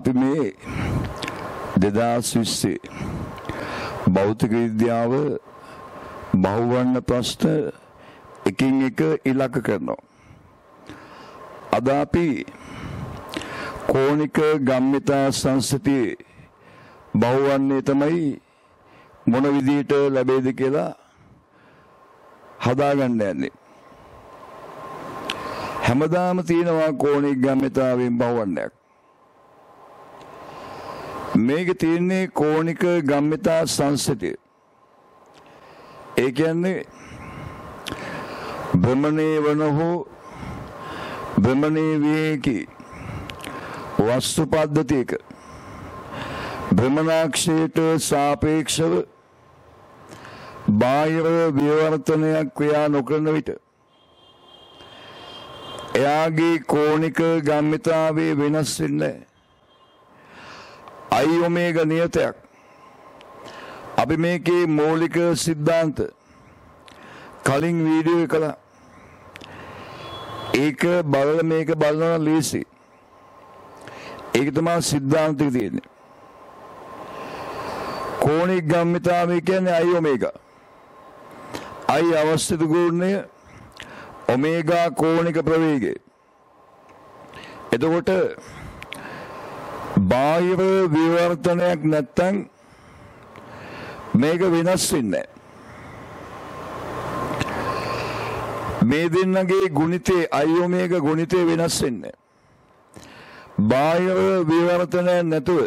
අපි මේ 2020 භෞතික විද්‍යාව බහුවර්ණ ප්‍රශ්න එකින් එක ඉලක්ක කරනවා. අද අපි කෝණික ගම්මිතා සංස්කෘතියේ බහුවර්ණය තමයි මොන විදිහට ලැබෙයිද කියලා හදාගන්න යන්නේ. හැමදාම තියෙනවා කෝණික ගම්මිතාවෙන් බහුවර්ණයක්. මේක තියෙන්නේ කෝණික ගම්මිතා සංස්කෘතිය. ඒ කියන්නේ භ්‍රමණේ වන හෝ භ්‍රමණේ විහේකි වස්තු පද්ධතියක භ්‍රමණාක්ෂයට සාපේක්ෂව බාහිර විවර්තනයක් ක්‍රියා නොකරන විට එයාගේ කෝණික ගම්මිතාවේ වෙනස් වෙන්නේ I ඔමේගා නියතයක්. අපි මේකේ මූලික સિદ્ધාන්ත කලින් වීඩියෝ එකල ඒක බලලා මේක බලනවා ලීසි. ඒක තමයි સિદ્ધාන්තය තියෙන්නේ. කෝණික ගම්මිතාව කියන්නේ I ඔමේගා. I අවස්ථිත ගුණය ඔමේගා කෝණික ප්‍රවේගය. එතකොට බාහිර විවර්තනයක් නැත්තම් මේක වෙනස් වෙන්නේ මේ දෙන්නගේ ගුණිතේ I ඔමේගා ගුණිතේ වෙනස් වෙන්නේ. බාහිර විවර්තනයක් නැතුව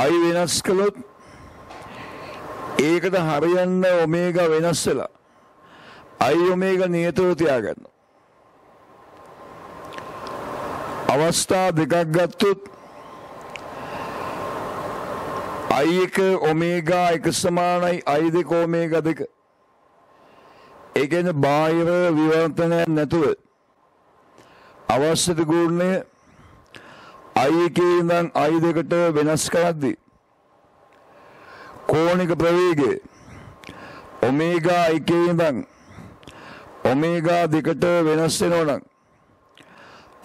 I වෙනස් කළොත් ඒකට හරියන්න ඔමේගා වෙනස් වෙලා I ඔමේගා නියතව තියාගන්නවා. අවස්ථා දෙකක් ගත්තොත් I1 ඔමේගා 1 සමානයි I2 ඔමේගා 2. ඒ කියන්නේ බාහිර විවර්තනයක් නැතුව අවශ්‍ය ගුණය I1 ඉඳන් I2ට වෙනස් කරද්දී කෝණික ප්‍රවේගය ඔමේගා 1 ඉඳන් ඔමේගා 2ට වෙනස් වෙනවා නම්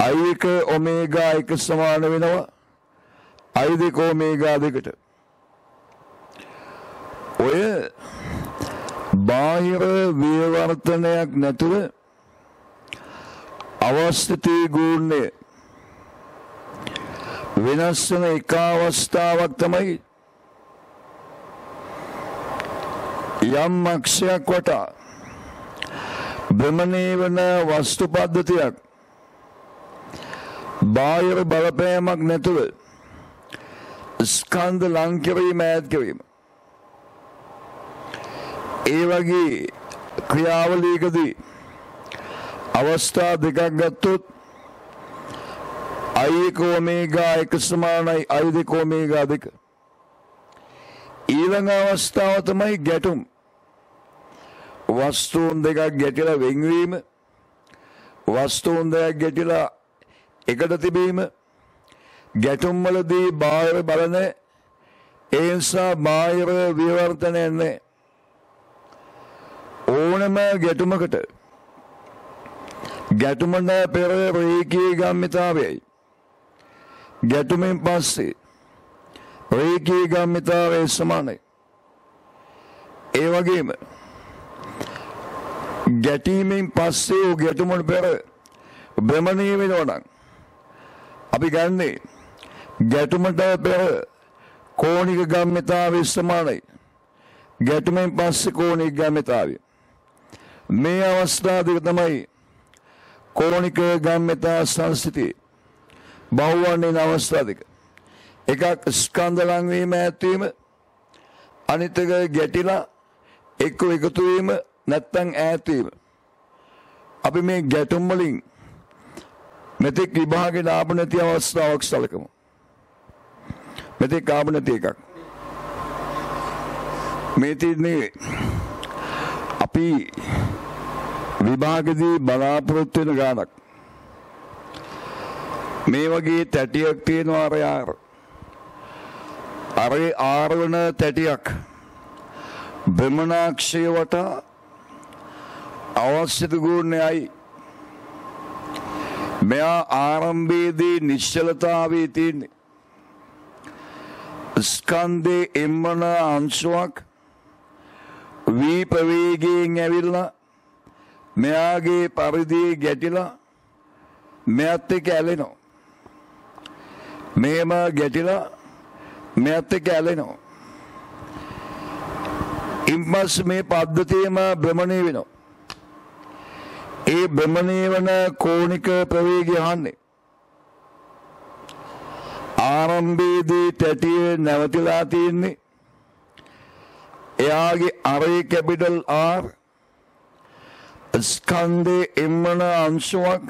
I1 ඔමේගා 1 සමාන වෙනවා I2 ඔමේගා 2ට. ඔය බාහිර විවර්තනයක් නැතුව අවස්ථිතී ගුණය වෙනස් වෙන එක අවස්ථාවක් තමයි යම් අක්ෂයක් වටා භ්‍රමණය වන වස්තු පද්ධතියක් බාහිර බලපෑමක් නැතුව ස්කන්ධ ලං කිරීම ඈත් කිරීම. ඒ වගේ ක්‍රියාවලියකදී අවස්ථා දෙකක් ගත්තොත් I1 ඔමේගා 1 සමානයි I2 ඔමේගා 2. ඊළඟ අවස්ථාව තමයි ගැටුම්. වස්තුන් දෙකක් ගැටිලා වෙන්වීම, වස්තුන් දෙකක් ගැටිලා එකට තිබීම, ගැටුම් වලදී බාහිර බලන ඒ නිසා බාහිර විවර්තනය නැහැ. ඕනම ගැටුමකට ගැටුමන පෙර රේඛීය ගම්මිතාවයයි ගැටුමෙන් පස්සේ රේඛීය ගම්මිතාවය සමානයි. ඒ වගේම ගැටීමෙන් පස්සේ ගැටුමන පෙර භ්‍රමණය වෙනවා නම් අපි ගන්නේ ගැටුමට පෙර කෝණික ගම්මිතාවය සමානයි ගැටුමෙන් පස්සේ කෝණික ගම්මිතාවය. මේ අවස්ථා දෙක තමයි කෝණික ගම්මිතා සංස්කෘතියේ බහුවර්ණීය අවස්ථා දෙක. එකක් ස්කන්ධ ලං වීම ඈත් වීම, අනිත් එක ගැටිලා එක්ක එකතු වීම නැත්නම් ඈත් වීම. අපි මේ ගැටුම් වලින් මෙතෙක් විභාගයට ආපු නැති අවස්ථාවක් සැලකමු. මෙතෙක් ආපු නැති එකක්. මේ තියන්නේ අපි විභාගදී බලාපොරොත්තු වෙන ගානක්. මේ වගේ තැටියක් තියෙනවා අර වන තැටියක් භ්‍රමණාක්ෂය වටා අවශ්‍ය ගුණයයි මෙයා ආරම්භයේදී නිශ්චලතාවයේ තියෙන්නේ ස්කන්ධේ එම්මන අංශුවක් වී ප්‍රවේගයෙන් ඇවිල්ලා මෙයාගේ පරිධියේ ගැටිලා මෙයත් එක්ක ඇලෙනවා. මේම ගැටිලා මෙයත් එක්ක ඇලෙනවා. ඉම්පස් මේ පද්ධතියම භ්‍රමණය වෙනවා. ඒ භ්‍රමණය වන කෝණික ප්‍රවේගය අහන්නේ ආරම්භයේදී තැටිය නැවතිලා තියෙන්නේ එයාගේ අරේ කැපිටල් R ස්කන්ධේ එම්මන අංශුවක්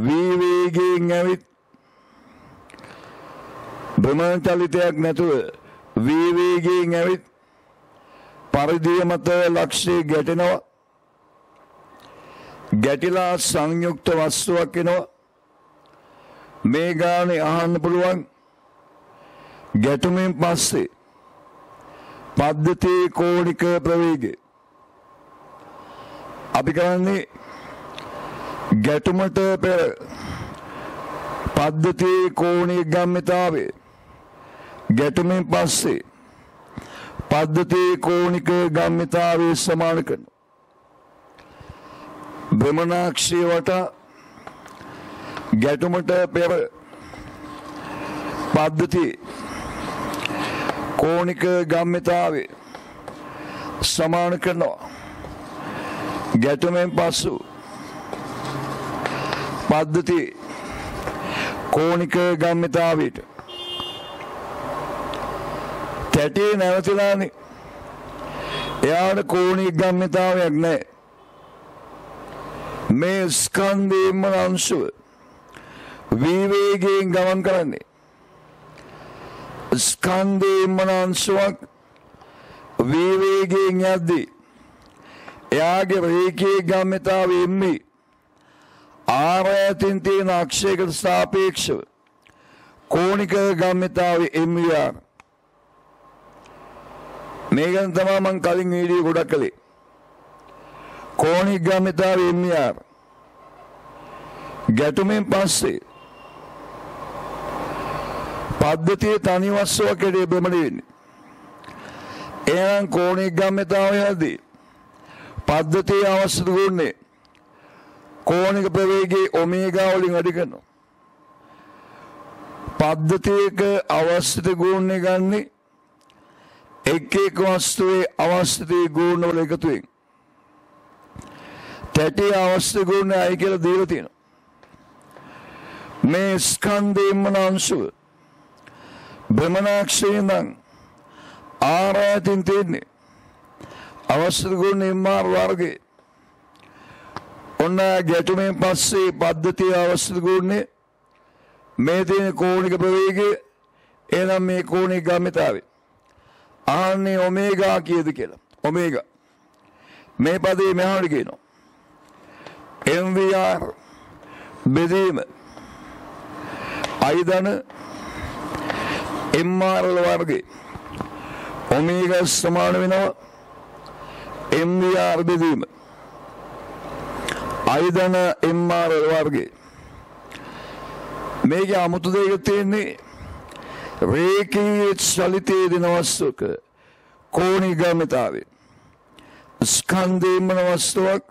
වී වේගයෙන් ඇවිත් භ්‍රමණ චලිතයක් නැතුව වී වේගයෙන් ඇවිත් පරිධිය මත ලක්ෂයේ ගැටෙනවා. ගැටිලා සංයුක්ත වස්තුවක් වෙනවා. මේ ගානේ අහන්න පුළුවන් ගැටුමෙන් පස්සේ පද්ධතියේ කෝණික ප්‍රවේගය අපි කරන්නේ ගැටුමට පෙර පද්ධතියේ කෝණික ගම්මිතාවේ ගැටුමෙන් පස්සේ පද්ධතියේ කෝණික ගම්මිතාවේ සමාන කරන භ්‍රමණාක්ෂය වටා ගැටුමට පෙර පද්ධති කෝණික ගම්මිතාවේ සමාන කරනවා. ගැටුමෙන් පසු පද්ධති කෝණික ගම්මිතාවට තැටියේ නැවතිලානේ. එයාට කෝණික ගම්මිතාවයක් නැහැ. මේ ස්කන්ධේම අංශුව වී වේගයෙන් ගමන් කරන්නේ. ස්කන්ධේම අංශුවක් වී වේගයෙන් යද්දී එයාගේ රේඛීය ගම්මිතාවෙ එන්නේ ආරයතින් තියෙන අක්ෂයකට සාපේක්ෂව කෝණික ගම්මිතාවෙ එන්නේ. මේකෙන් තමයි මම කලින් වීඩියෝ ගොඩක් කළේ. කෝණික ගම්මිතාවෙ එන්නේ ගැටුමෙන් පස්සේ පද්ධතියේ තනි වස්තුවක් හැටියට භ්‍රමණය වෙන්නේ. එහෙනම් කෝණික ගම්මිතාවයේදී පද්ධතියේ අවශ්‍ය ගුණේ කෝණික ප්‍රවේගයේ ඔමේගා වලින් වැඩි කරනවා. පද්ධතියක අවශ්‍ය ගුණේ ගන්නෙ එක් එක් වස්තුවේ අවශ්‍ය ගුණ වල එකතුවෙන්. තැටියේ අවශ්‍ය ගුණේ අය කියලා දීලා තියෙනවා. මේ ස්කන්ධේම අංශුව භ්‍රමණාක්ෂයෙන් ආරයතින් තියෙන්නේ අවශ්‍ය ගුණ MR වර්ගයේ. ඔන්න ගැටුමෙන් පස්සේ පද්ධතිය අවශ්‍ය ගුණේ මේ තියෙන කෝණික ප්‍රවේගය. එනම් මේ කෝණික ගම්මිතාවේ ආන්නේ ඔමේගා කියද කියලා. ඔමේගා මේ පදේ මෙහාට කියනවා MVR බෙදීම අයිදන MR වර්ගයේ ඔමේගා සමාන වෙනවා MVR බෙදීම අයිදන MR වර්ගයේ. මේකේ 아무තු දෙයක් තියෙන්නේ රේඛීය චලිතයේ දෙන වස්තුක කෝණික ගම්මිතාවේ ස්කන්ධේම වස්තුවක්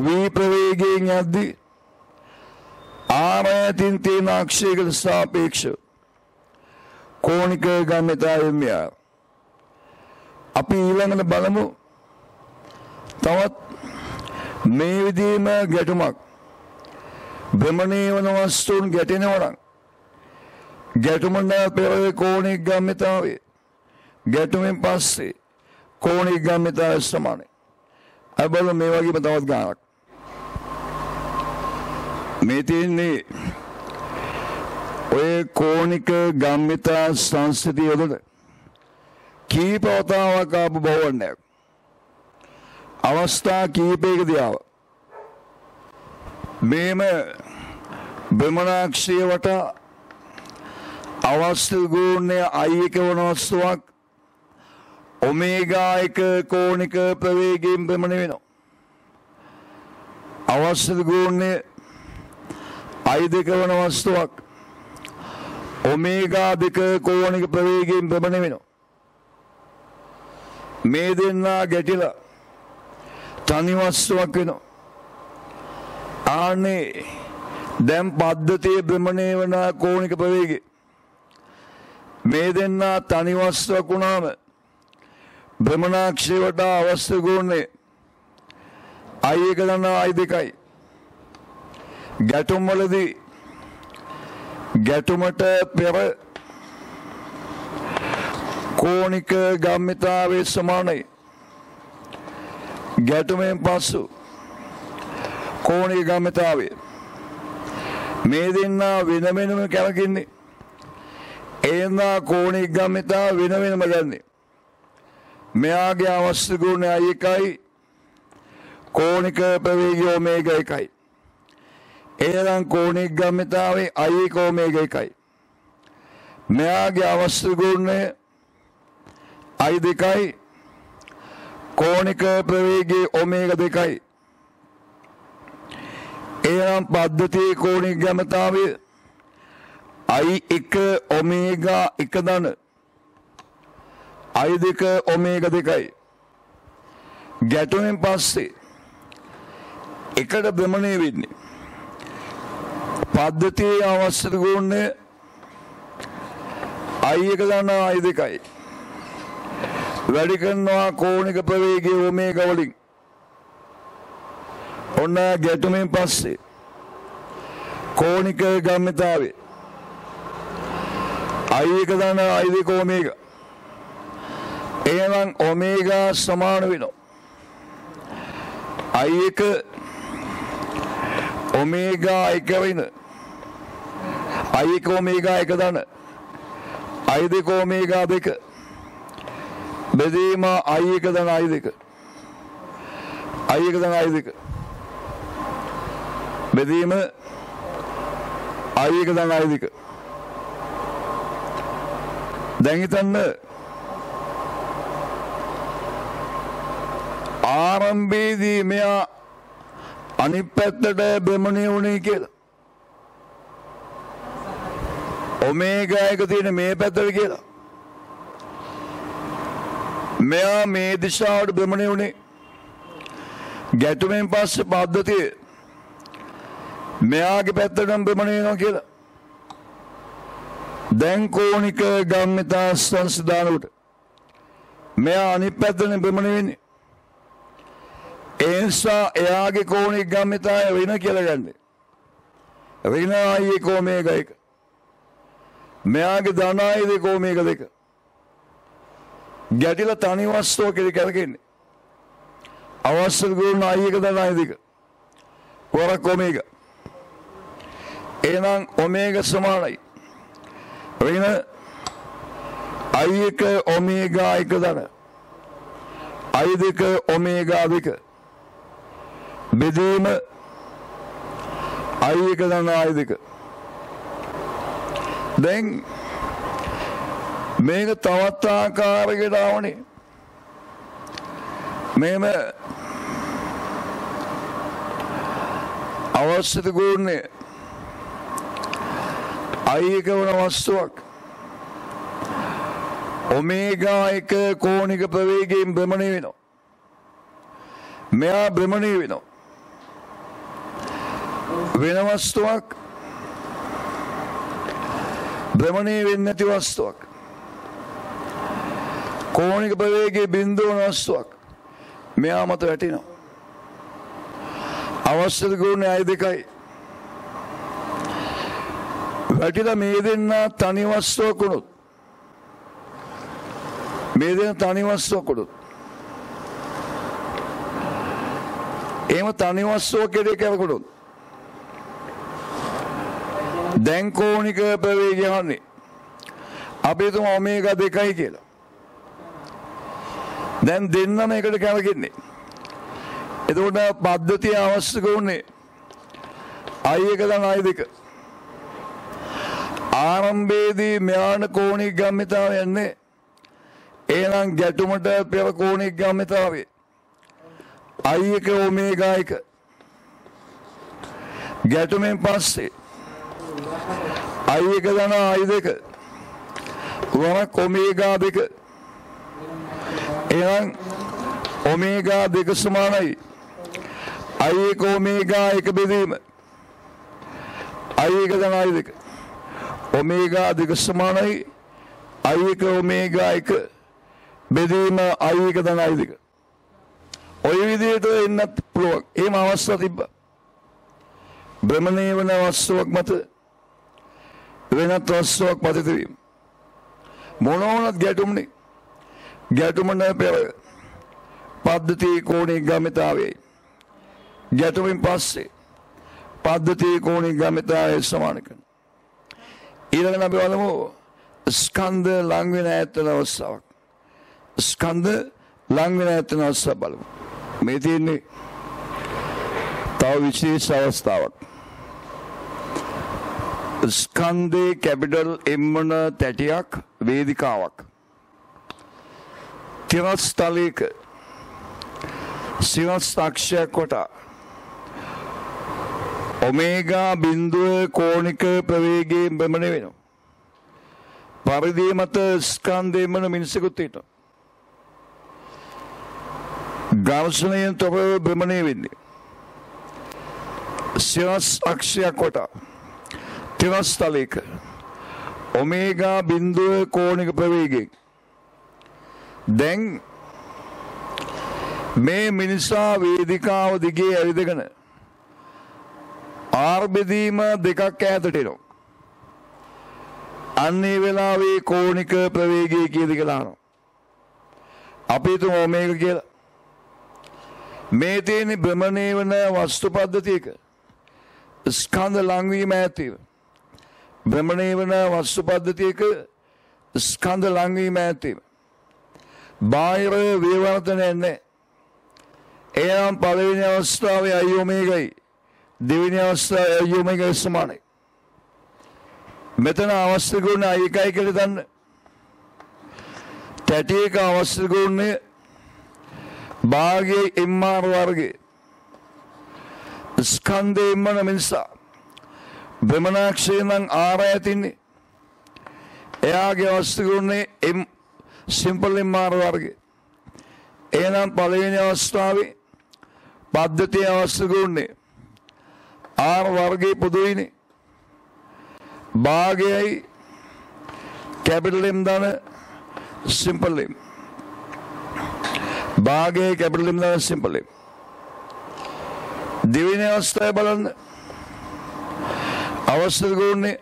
වී ප්‍රවේගයෙන් යද්දී ආරයතින් තියෙන අක්ෂයකට සාපේක්ෂව කෝණික ගම්මිතාවෙන් මෙයා. අපි ඊළඟට බලමු තවත් මේ විදිහම ගැටුමක් භ්‍රමණය වන වස්තුන් ගැටෙනවා නම් ගැටුමන පෙර කෝණික ගම්මිතාවේ ගැටුමෙන් පස්සේ කෝණික ගම්මිතාව සමානයි. අය බලමු මේ වගේම තවත් ගානක්. මේ තියෙන්නේ ඔය කෝණික ගම්මිතා සංස්ථිතිය වලට කීප වතාවක් ආපු බවන්නේ. අවස්ථා කීපයකදී ආවා. මේම භ්‍රමණාක්ෂය වටා අවශ්‍ය ගුණය I1 වන වස්තුවක් ඔමේගා 1 කෝණික ප්‍රවේගයෙන් භ්‍රමණය වෙනවා. අවශ්‍ය ගුණේ I දෙක වන වස්තුවක් ඔමේගා දෙක කෝණික ප්‍රවේගයෙන් භ්‍රමණය වෙනවා. මේ දෙන්නා ගැටිලා තනි වස්තුවක් වෙනවා. ආනේ දැන් පද්ධතියේ භ්‍රමණය වන කෝණික ප්‍රවේගය මේ දෙන්නා තනි වස්තුවක් වුණාම භ්‍රමණාක්ෂය වටා අවශ්‍ය ගුණේ I එක දන්නා I දෙකයි. ගැටුම් වලදී ගැටුමට පෙර කෝණික ගම්මිතාවේ සමානයි. ගැටුමෙන් පසු කෝණික ගම්මිතාවේ මේ දෙන්නා වෙන වෙනම කැරකින්නේ. එයනා කෝණික ගම්මිතාව වෙන වෙනම ගන්නේ. මෙයාගේ අවශ්‍ය ගුණය I එකයි කෝණික ප්‍රවේගය ඔමේගා එකයි. එනම් කෝණික ගම්මිතාවේ I එක ඔමේගා එකයි. මෙයාගේ අවශ්‍ය ගුණය I දෙකයි කෝණික ප්‍රවේගයේ ඔමේගා දෙකයි. එනම් පද්ධතියේ කෝණික ගම්මිතාවේ I එක ඔමේගා එක දන I දෙක ඔමේගා දෙකයි. ගැටුමෙන් පස්සේ එකට භ්‍රමණය වෙන්නේ. පද්ධතියේ අවශ්‍ය ගුණය I එක දන I දෙකයි. වැඩි කරනවා කෝණික ප්‍රවේගයේ ඔමේගා වලින්. ඔන්න ගැටුමෙන් පස්සේ කෝණික ගම්මිතාවේ I එක දන I දෙක ඔමේගා. එහෙනම් ඔමේගා සමාන වෙනවා I එක ඔමේගා එක වෙන I එක ඔමේගා එක දන I දෙක ඔමේගා දෙක බෙදීම I එක දන I දෙක I එක දන I දෙක බෙදීම I එක දන I දෙක. දැන් හිතන්න ආරම්භයේදී මෙයා අනිත් පැත්තට භ්‍රමණය වුණේ කියලා. ඔමේගා එක තියෙන මේ පැත්තට කියලා. මෙයා මේ දිශාවට භ්‍රමණය වුණේ. ගැටුමෙන් පස්සේ පද්ධතිය මෙයාගේ පැත්තටම භ්‍රමණය වෙනවා කියලා. දැන් කෝණික ගම්මිතා සංසිඳනකොට මෙයා අනිත් පැත්තට භ්‍රමණය වෙන්නේ. එනිසා එයාගේ කෝණික ගම්මිතාවය වෙන කියලා ගන්න. වෙන I එක ඔමේගා එක. මෙයාගේ ධන I දෙක ඔමේගා දෙක. ගැටිලා තනි වස්තුව කියලා කරකෙන්නේ. අවශ්‍ය ගුණ I එක ධන I දෙක. වරක් ඔමේගා. එහෙනම් ඔමේගා සමානයි. වෙන I එක ඔමේගා එක ධන I දෙක ඔමේගා දෙක බෙදීම I එක දන I දෙක. දැන් මේක තවත් ආකාරයකට ආවනේ. මේම අවශ්‍ය ගුණය I එක වන වස්තුවක් ඔමේගා එක කෝණික ප්‍රවේගයෙන් භ්‍රමණය වෙනවා. මෙයා භ්‍රමණය වෙනවා. වෙන වස්තුවක් භ්‍රමණය වෙන්නේ නැති වස්තුවක් කෝණික ප්‍රවේගයේ බිඳුව වන වස්තුවක් මෙයා මත වැටෙනවා. අවශ්‍ය ගුණය I දෙකයි. වැටිලා මේ දෙන්න තනි වස්තුවක් වුණොත් මේ දෙන්න තනි වස්තුවක් වුණොත් එහෙම තනි වස්තුවක් කෙරේ කරකොඩොත් දැන් කෝණික ප්‍රවේගය යන්නේ අපි හිතමු ඔමේගා දෙකයි කියලා. දැන් දෙන්නම එකට කරගෙන්නේ. එතකොට පද්ධතිය අවශ්‍ය ගුණේ I එක දන I දෙක. ආරම්භයේදී මෙයාන කෝණික ගම්මිතාවය යන්නේ. එහෙනම් ගැටුමට පෙර කෝණික ගම්මිතාවේ I එක ඔමේගා එක ගැටුමෙන් පස්සේ I1 දන I2 වරක් ඔමේගා 2 එහෙනම් ඔමේගා 2 සමානයි I1 ඔමේගා 1 බෙදීම I1 දන I2 ඔමේගා 2 සමානයි I1 ඔමේගා 1 බෙදීම I1 දන I2 ඔය විදිහට එන්නත් පුළුවන්. එහෙම අවස්ථා තිබ්බා. භ්‍රමණය වන වස්තුවක් මත වෙනත් වස්තුවක් පතිත වීම. මොනෝනත් ගැටුම්නේ. ගැටුමන පෙර පද්ධතියේ කෝණේ ගමිතාවේ. ගැටුමින් පස්සේ පද්ධතියේ කෝණේ ගමිතාවේ සමාන කරන. ඊළඟට අපි බලමු ස්කන්ධ ලං වෙන ඇත්තන අවස්ථාවක්. ස්කන්ධ ලං වෙන ඇත්තන අවස්ථාව බලමු. මේ තියෙන්නේ තව විශේෂ අවස්ථාවක්. ස්කන්ධේ කැපිටල් එම්මන තැටියක් වේදිකාවක්. තිරස් තලයක සිරස් අක්ෂයක් කොට ඔමේගා බිඳුව කෝණික ප්‍රවේගයෙන් භ්‍රමණය වෙනවා. පරිධිය මත ස්කන්ධ එම්මන මිනිසෙකුත් හිටනවා. ගාර්ෂණයෙන් තොරව භ්‍රමණය වෙන්නේ. සිරස් අක්ෂයක් කොට තිරස් තලයක ඔමේගා බිඳුව කෝණික ප්‍රවේගයෙන්. දැන් මේ මිනිසා වේදිකාව දිගේ ඇවිදගෙන ආර්බෙදීම දෙකක් ඈතට එනවා. අන්නේ වෙලාවේ කෝණික ප්‍රවේගය කීයද කියලා අහනවා. අපි හිතමු ඔමේගා කියලා. මේ තියෙන භ්‍රමණය වන වස්තු පද්ධතියක ස්කන්ධ ලංවීම ඇතිව. භ්‍රමණය වන වස්තු පද්ධතියක ස්කන්ධ ලංවීම ඇතිව. බාහිර විවර්තනය නැහැ. එනම් පළවෙනි අවස්ථාවේ I ඔමේගයි දෙවෙනි අවස්ථාවේ I ඔමේගයි සමානයි. මෙතන අවස්ථ ගුණ I1 කියලා දන්න. තැටියක අවස්ථ ගුණය භාගයේ MR වර්ගයේ ස්කන්ධේ එම්මන නිසා භ්‍රමණාක්ෂය නම් R ඇතින්නේ. එයාගේ අවස්ථ ගුණේ M සිම්පල් MR වර්ගය. එහෙනම් පළවෙනි අවස්ථාවේ පද්ධතිය අවස්ථ ගුණේ R වර්ගයේ පොදුයිනේ. භාගයයි කැපිටල් M දන සිම්පල් M. භාගයේ කැපිටල් M දන සිම්පල් M. දෙවෙනි අවස්ථාව බලන්න. අවස්ථ ගුණේ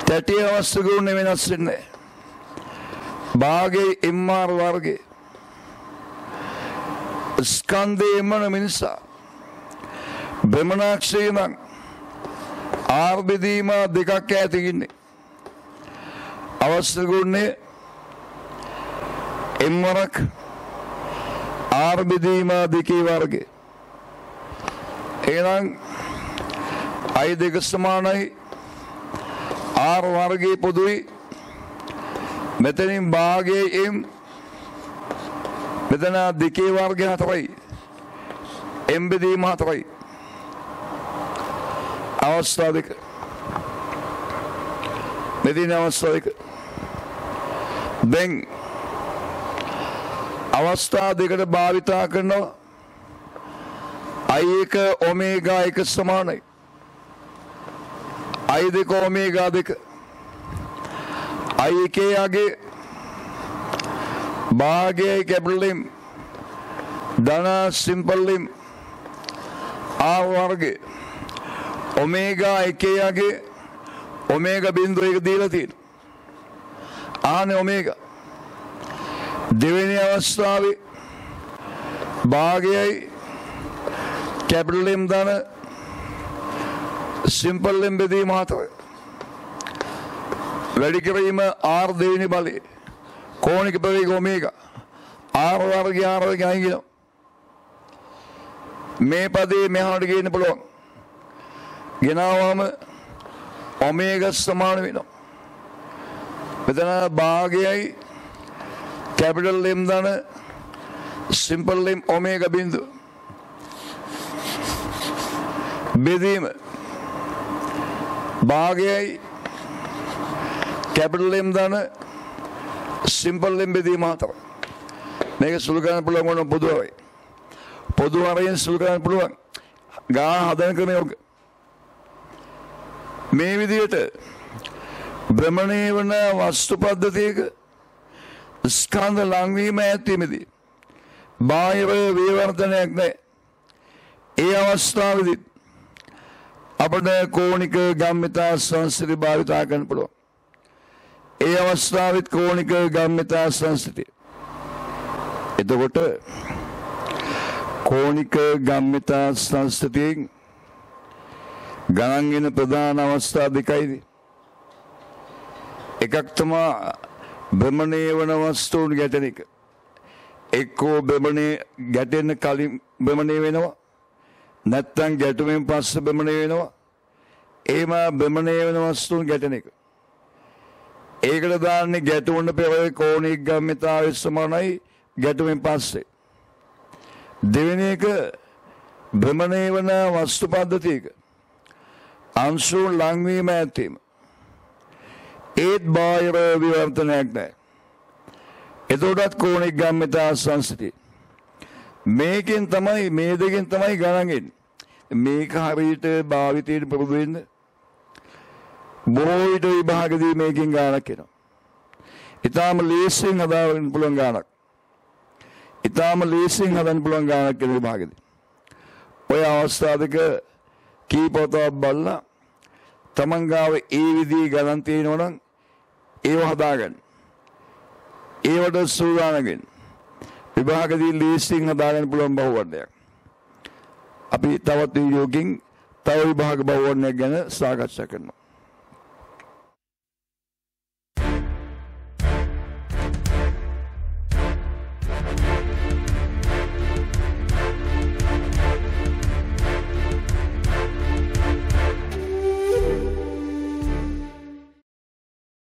තැටිය අවස්ථ ගුණේ වෙනස් වෙන්නේ. භාගයේ MR වර්ගයේ ස්කන්ධේ එමන මිනිසා භ්‍රමණාක්ෂය නම් R බෙදීම දෙකක් ඈත ඉන්නේ. අවස්ථ ගුණේ M වරක් R බෙදීම දෙකේ වර්ගය. එහෙනම් I2 සමානයි R වර්ගයේ පොදුයි. මෙතනින් භාගයේ M මෙතන දෙකේ වර්ගය 4යි. M බෙදීම 4යි. අවස්ථා දෙක. මෙදින අවස්ථා දෙක. දැන් අවස්ථා දෙකට භාවිතා කරනවා. I1 ඔමේගා 1 සමානයි I2 ඔමේගා 2. I1 යගේ භාගයේ කැපිටල් M ධන සිම්පල් M R වර්ගයේ ඔමේගා 1 යගේ ඔමේගා බිඳුව 1 දීලා තියෙනවා. ආනේ ඔමේගා. දෙවෙනි අවස්ථාවේ භාගයයි කැපිටල් M ධන සිම්පල් M බෙදීම 4. වැඩි කිරීම R දෙවෙනි බලය කෝණික ප්‍රවේග ඔමේගා R වර්ගය R වර්ගය අයින්. මේ පදේ මෙහාට ගේන්න පුළුවන්. ගෙනාවම ඔමේගා සමාන වෙනවා. මෙතන භාගයයි කැපිටල් M ධන සිම්පල් M ඔමේගා බිඳුව. බෙදීම භාගයයි කැපිටල් M දාන සිම්පල් M බෙදීම හතර. මේක සුළු කරන්න පුළුවන් වුණ පොදුවයි. පොදු වරයෙන් සුළු කරන්න පුළුවන්. ගාන හදන ක්‍රමය ඔක. මේ විදිහට භ්‍රමණය වන වස්තු පද්ධතියක ස්කන්ධ ලංවීම ඇතිමේදී බාහිර විවර්තනයක් නැහැ. ඒ අවස්ථාවේදී අපට කෝණික ගම්මිතා සංස්කෘතිය භාවිතා කරන්න පුළුවන්. ඒ අවස්ථාවෙත් කෝණික ගම්මිතා සංස්කෘතිය. එතකොට කෝණික ගම්මිතා සංස්කෘතියෙන් ගණන් වෙන ප්‍රධාන අවස්ථා දෙකයිද. එකක් තමයි භ්‍රමණය වන වස්තුන් ගැටෙන එක. එක්කෝ භ්‍රමණය ගැටෙන්න කලින් භ්‍රමණය වෙනවා. නැත්තම් ගැටුමෙන් පස්සේ භ්‍රමණය වෙනවා. එහෙම භ්‍රමණය වෙන වස්තුන් ගැටෙන එක. ඒකට දාන්නේ ගැටුමන පෙර කෝණික ගම්මිතාවේ සමානයි ගැටුමෙන් පස්සේ. දෙවෙනි එක භ්‍රමණය වන වස්තු පද්ධතියක අංශුන් ලංවීම ඇතීම. ඒත් බාහිර විවර්තනයක් නැහැ. එතකොටත් කෝණික ගම්මිතා සංස්කෘතිය. මේකෙන් තමයි මේ දෙකෙන් තමයි ගණන් එන්නේ. මේක හරියට භාවිතයට පුරුදු වෙන්න බොහෝ විට විභාගදී මේකෙන් ගණනක් එනවා. ඊටාම ලේසියෙන් හදාගන්න පුළුවන් ගණනක්. ඊටාම ලේසියෙන් හදන්න පුළුවන් ගණනක් කියන විභාගදී. ඔය අවස්ථා දෙක කීපවතාවක් බලලා තමන් ගාව ඒ විදිහේ ගණන් තියෙනවා නම් ඒව හදාගන්න. ඒවට සූදානම්ගෙන විභාගදී ලේසියෙන් හදාගන්න පුළුවන් බහුවර්ණයක්. අපි තවත් වීඩියෝකින් තව විභාග බහුවර්ණයක් ගැන සාකච්ඡා කරනවා.